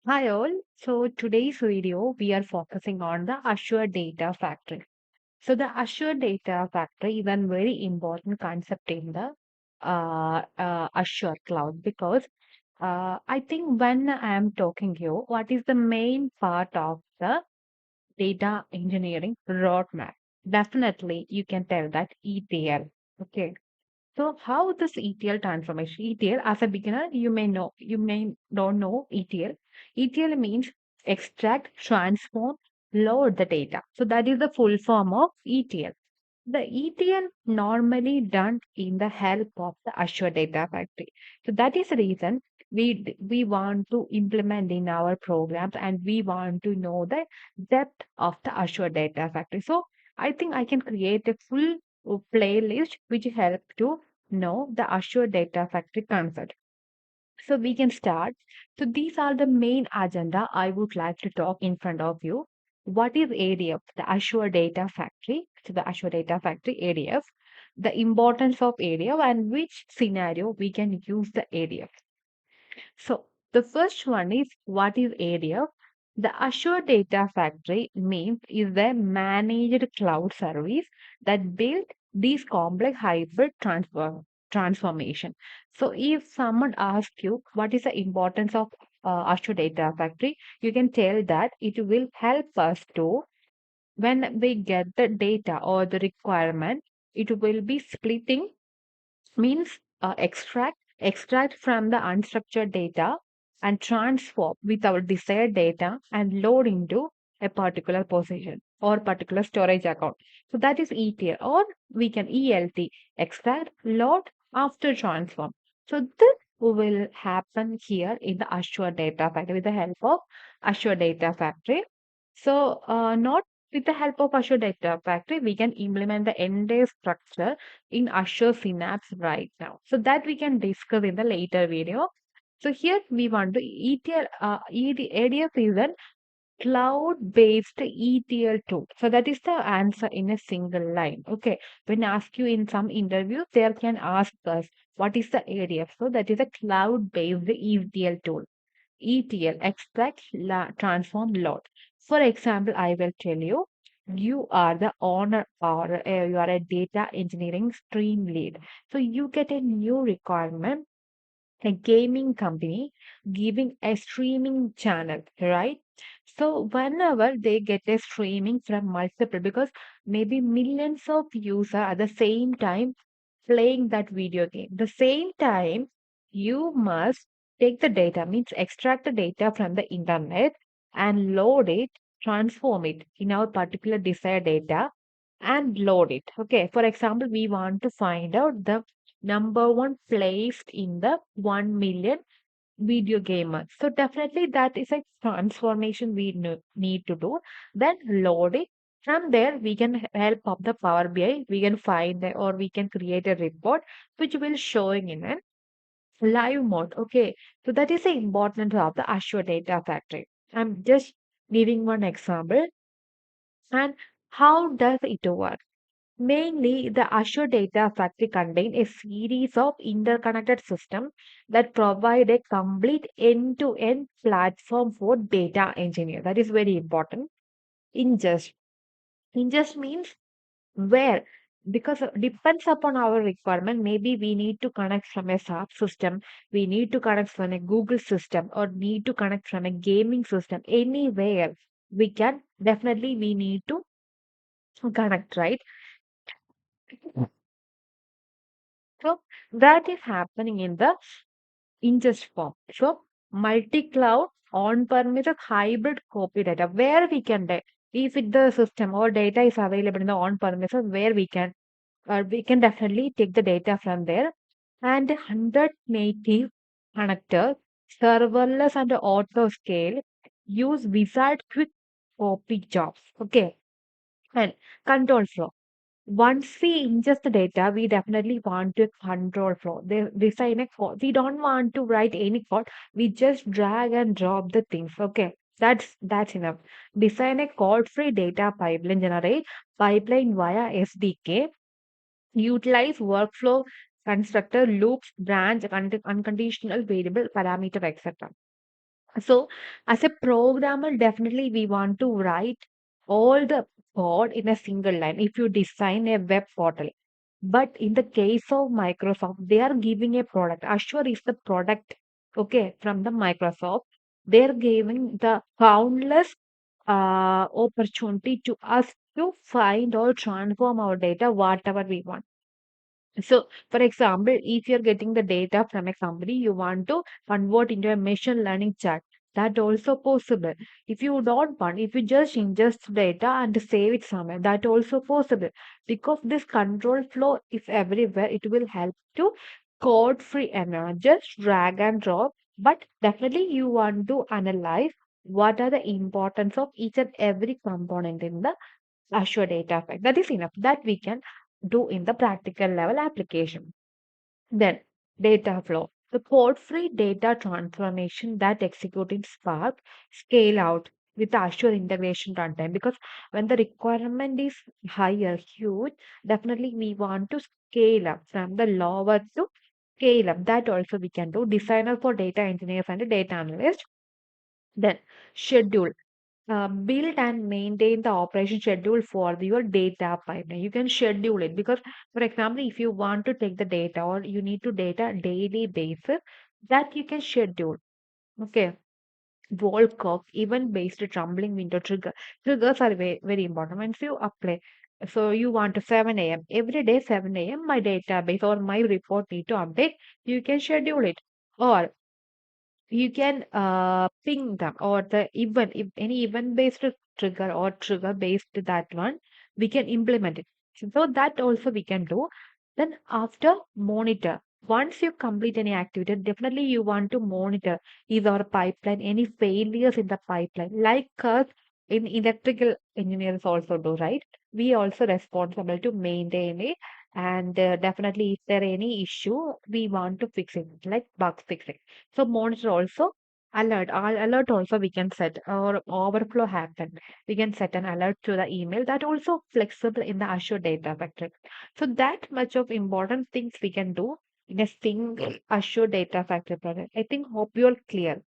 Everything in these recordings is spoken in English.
Hi all. So today's video we are focusing on the Azure Data Factory. So the Azure Data Factory is a very important concept in the Azure cloud because I think when I am talking you, what is the main part of the data engineering roadmap? Definitely, you can tell that ETL. Okay. So how this ETL transformation? ETL, as a beginner, you may don't know ETL. ETL means extract, transform, load the data. So that is the full form of ETL. The ETL normally done in the help of the Azure Data Factory. So that is the reason we want to implement in our programs and we want to know the depth of the Azure Data Factory. So I think I can create a full playlist which help to know the Azure Data Factory concept. So we can start. So these are the main agenda I would like to talk in front of you. What is ADF? The Azure Data Factory. So the Azure Data Factory ADF, the importance of ADF and which scenario we can use the ADF. So the first one is what is ADF? The Azure Data Factory means is the managed cloud service that built these complex hybrid transformation. So if someone asks you what is the importance of Azure Data Factory, you can tell that it will help us to when we get the data or the requirement, it will be splitting means extract from the unstructured data and transform with our desired data and load into a particular position or particular storage account. So that is ETL or we can ELT, extract, load after transform. So this will happen here in the Azure Data Factory with the help of Azure Data Factory. So not with the help of Azure Data Factory, we can implement the entire structure in Azure Synapse right now. So that we can discuss in the later video. So here we want to ETL, ADF is a cloud-based ETL tool. So that is the answer in a single line. Okay. When ask you in some interviews, they can ask us what is the ADF. So that is a cloud-based ETL tool. ETL, extract, transform, load. For example, I will tell you, you are the owner or you are a data engineering stream lead. So you get a new requirement, a gaming company giving a streaming channel, right? So whenever they get a streaming from multiple, because maybe millions of users at the same time playing that video game. The same time, you must take the data, means extract the data from the internet and load it, transform it in our particular desired data and load it. Okay, for example, we want to find out the number one placed in the 1 million video gamers. So definitely that is a transformation we need to do. Then load it. From there, we can help of the Power BI. We can find or we can create a report which will showing in a live mode. Okay, so that is the importance of the Azure Data Factory. I'm just giving one example. And how does it work? Mainly, the Azure Data Factory contains a series of interconnected systems that provide a complete end-to-end platform for data engineer. That is very important. Ingest. Ingest means where, because it depends upon our requirement. Maybe we need to connect from a SAP system, we need to connect from a Google system, or need to connect from a gaming system. Anywhere we can, definitely we need to connect, right? So that is happening in the ingest form. So multi-cloud, on-premises, hybrid copy data, where we can, if it, the system or data is available in the on-premises, where we can definitely take the data from there. And 100 native connector, serverless and auto scale, use Wizard quick copy jobs. Okay. And control flow. Once we ingest the data, we definitely want to control flow. They design a code. We don't want to write any code. We just drag and drop the things. Okay, that's enough. Design a code-free data pipeline. Generate pipeline via SDK. Utilize workflow constructor loops, branch, unconditional variable parameter, etc. So, as a programmer, definitely we want to write all the code in a single line if you design a web portal. But in the case of Microsoft, they are giving a product. Azure is the product, okay, from the Microsoft. They're giving the countless opportunity to us to find or transform our data whatever we want. So, for example, if you're getting the data from a company, you want to convert into a machine learning chart. That also possible. If you don't want, if you just ingest data and save it somewhere, that also possible. Because this control flow is everywhere, it will help to code-free environment. Just drag and drop. But definitely you want to analyze what are the importance of each and every component in the Azure data effect. That is enough. That we can do in the practical level application. Then data flow. The code-free data transformation that execute in Spark scale out with Azure integration runtime because when the requirement is higher, huge, definitely we want to scale up from the lower to scale up. That also we can do. Designer for data engineers and data analyst. Then schedule build and maintain the operation schedule for your data pipeline. You can schedule it because, for example, if you want to take the data or you need to data daily basis, that you can schedule. Okay. Wall clock, event based tumbling window trigger. Triggers are very, very important. Once you apply, so you want to 7 a.m. every day, 7 a.m. my database or my report need to update. You can schedule it. Or you can ping them or the event if any event based trigger or trigger based that one we can implement it, so that also we can do. Then after monitor, once you complete any activity, definitely you want to monitor is our pipeline any failures in the pipeline like us in electrical engineers also do, right? We also responsible to maintain it, and definitely if there any issue we want to fix it like bug fixing, so monitor also alert. All alert also we can set or overflow happen. We can set an alert to the email that also flexible in the Azure Data Factory. So that much of important things we can do in a single Azure Data Factory product. I think hope you're clear.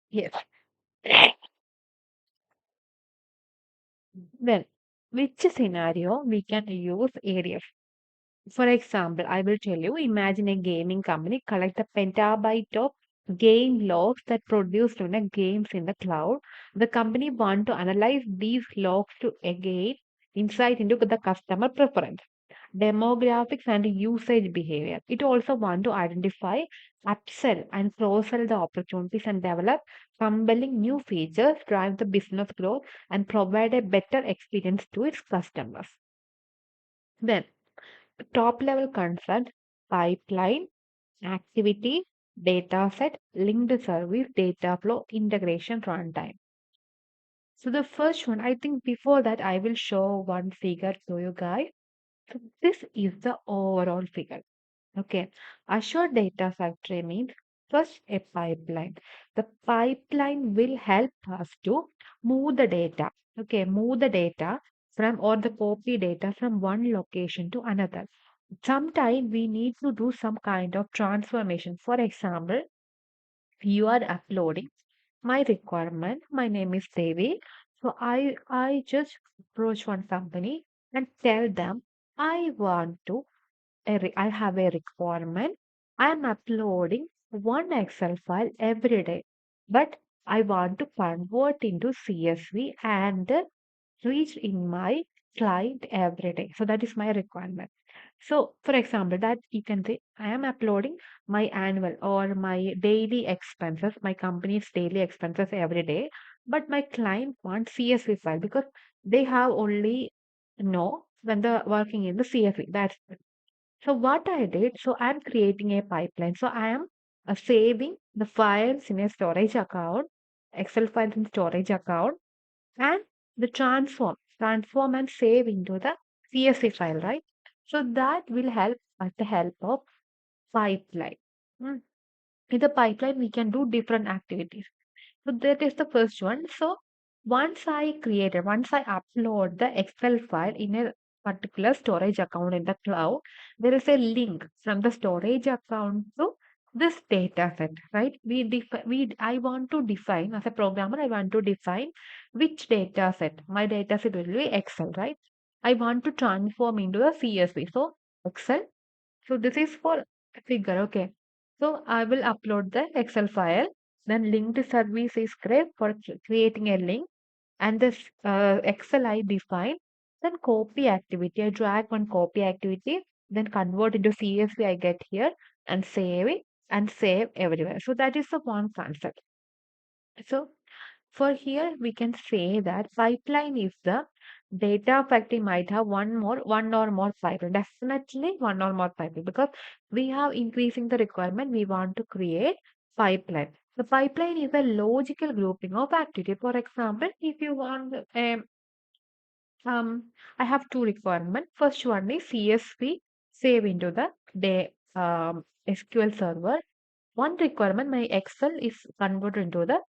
Yes. Then which scenario we can use areas? For example, I will tell you, imagine a gaming company collect a petabyte of game logs that produced on a games in the cloud. The company want to analyze these logs to gain insight into the customer preference, demographics, and usage behavior. It also want to identify, upsell, and cross-sell the opportunities and develop compelling new features, drive the business growth, and provide a better experience to its customers. Then top level concern, pipeline, activity, dataset, linked service, data flow, integration, runtime. So the first one, I think before that, I will show one figure to you guys. So this is the overall figure. Okay. Azure Data Factory means first a pipeline. The pipeline will help us to move the data. Okay, move the data from or the copy data from one location to another. Sometimes we need to do some kind of transformation. For example, you are uploading my requirement. My name is Devi. So I just approach one company and tell them I want to I have a requirement. I am uploading one Excel file every day, but I want to convert into CSV and reach in my client every day. So that is my requirement. So, for example, that you can say, I am uploading my annual or my daily expenses, my company's daily expenses every day, but my client wants CSV file because they have only know when they're working in the CSV. That's it. So what I did, so I'm creating a pipeline. So I am saving the files in a storage account, Excel files in storage account, and the transform and save into the CSV file, right? So that will help us the help of pipeline. Mm. In the pipeline, we can do different activities. So that is the first one. So once I upload the Excel file in a particular storage account in the cloud, there is a link from the storage account to this data set, right? I want to define as a programmer, I want to define which data set. My data set will be Excel, right? I want to transform into a CSV. So Excel. So this is for figure, okay. So I will upload the Excel file. Then linked service is great for creating a link. And this Excel I define. Then copy activity. I drag one copy activity, then convert into CSV I get here and save it and save everywhere. So that is the one concept. So for here, we can say that pipeline is the data factory might have one or more pipeline. Definitely one or more pipeline because we have increasing the requirement. We want to create pipeline. The pipeline is a logical grouping of activity. For example, if you want, I have two requirements. First one is CSV save into the SQL server. One requirement, my Excel is converted into the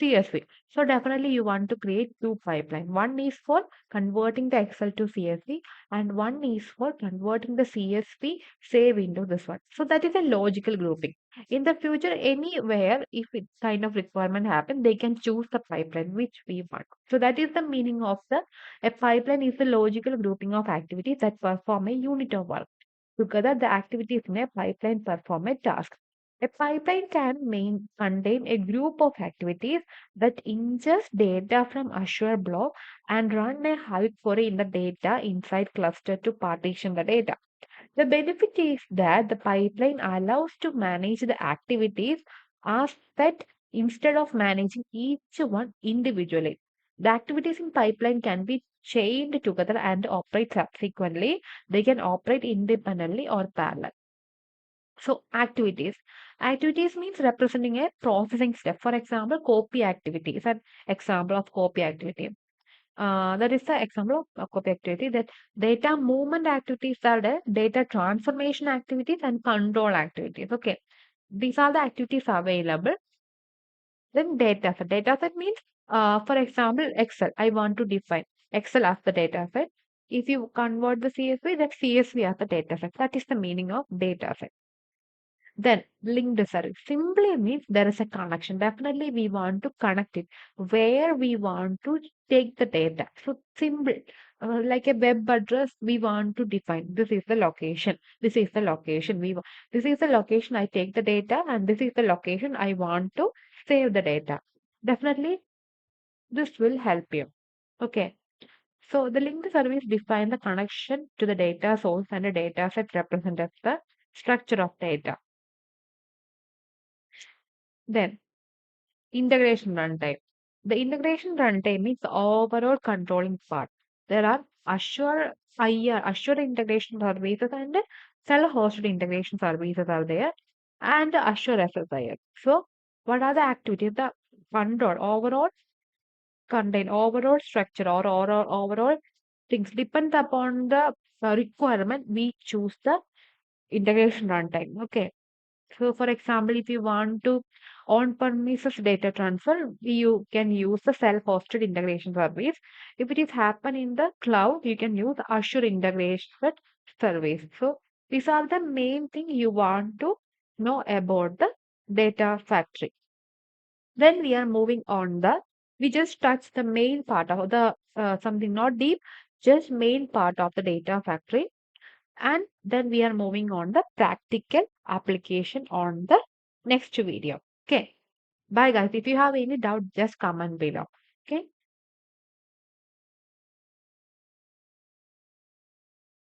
CSV. So definitely you want to create two pipeline. One is for converting the Excel to CSV and one is for converting the CSV save into this one. So that is a logical grouping. In the future, anywhere, if it kind of requirement happen, they can choose the pipeline which we want. So that is the meaning of the a pipeline is a logical grouping of activities that perform a unit of work. Together, the activities in a pipeline perform a task. A pipeline can contain a group of activities that ingest data from Azure Blob and run a Hive query in the data inside cluster to partition the data. The benefit is that the pipeline allows to manage the activities as that instead of managing each one individually. The activities in pipeline can be chained together and operate subsequently. They can operate independently or parallel. So activities. Activities means representing a processing step. For example, copy activity is an example of copy activity. That is the example of copy activity. That data movement activities are the data transformation activities and control activities. Okay, these are the activities available. Then data set. Data set means, for example, Excel. I want to define Excel as the data set. If you convert the CSV, that CSV as the data set. That is the meaning of data set. Then linked service simply means there is a connection. Definitely we want to connect it where we want to take the data. So simple, like a web address, we want to define this is the location. This is the location this is the location I take the data, and this is the location I want to save the data. Definitely this will help you. Okay. So the linked service define the connection to the data source and the data set represents the structure of data. Then integration runtime. The integration runtime is the overall controlling part. There are Azure integration services and self-hosted integration services are there, and Azure SSIS. So, what are the activities? The control overall contain overall structure or overall things depend upon the requirement. We choose the integration runtime. Okay. So, for example, if you want to on-premises data transfer, you can use the self-hosted integration service. If it is happen in the cloud, you can use Azure integration service. So, these are the main thing you want to know about the data factory. Then we are moving on we just touched the main part of the something not deep, just main part of the data factory. And then we are moving on the practical application on the next video. Okay. Bye guys. If you have any doubt, just comment below. Okay.